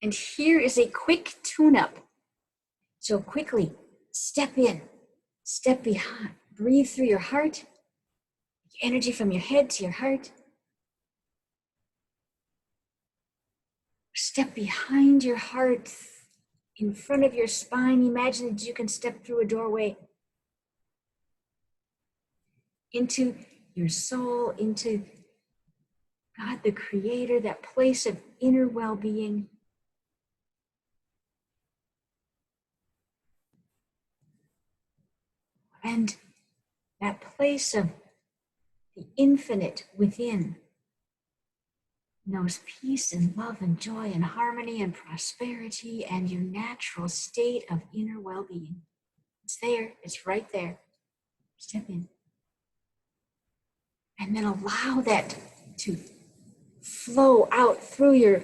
And here is a quick tune-up. So quickly, step in, step behind, breathe through your heart, energy from your head to your heart. Step behind your heart, in front of your spine. Imagine that you can step through a doorway into your soul, into God, the Creator, that place of inner well-being. And that place of the infinite within knows peace and love and joy and harmony and prosperity and your natural state of inner well-being. It's there, it's right there. Step in. And then allow that to flow out through your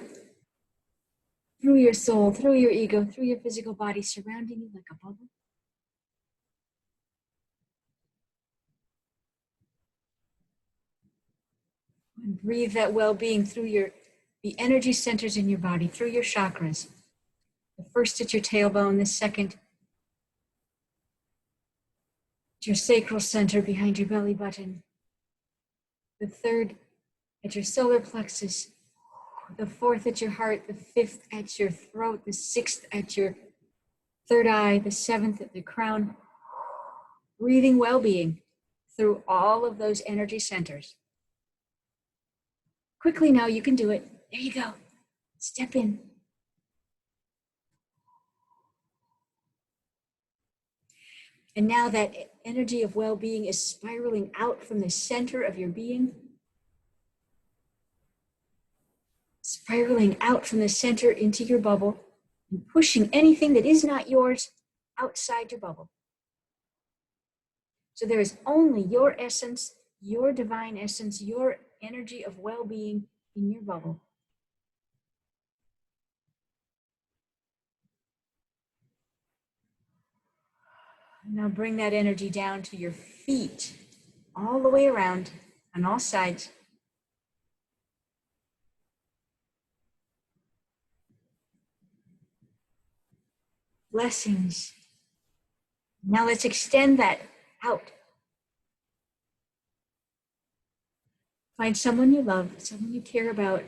soul, through your ego, through your physical body, surrounding you like a bubble. And breathe that well-being through the energy centers in your body, through your chakras. The first at your tailbone, the second at your sacral center behind your belly button. The third at your solar plexus. The fourth at your heart, the fifth at your throat, the sixth at your third eye, the seventh at the crown. Breathing well-being through all of those energy centers. Quickly now, you can do it. There you go. Step in. And now that energy of well-being is spiraling out from the center of your being. Spiraling out from the center into your bubble and pushing anything that is not yours outside your bubble. So there is only your essence, your divine essence, your energy of well-being in your bubble. Now bring that energy down to your feet, all the way around on all sides. Blessings. Now let's extend that out. Find someone you love, someone you care about.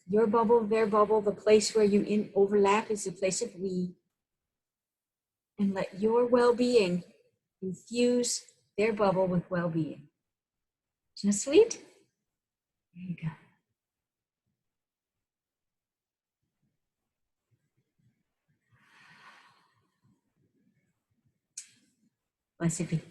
Your bubble, their bubble, the place where you overlap is the place of we. And let your well-being infuse their bubble with well-being. Isn't that sweet? There you go. Blessed be.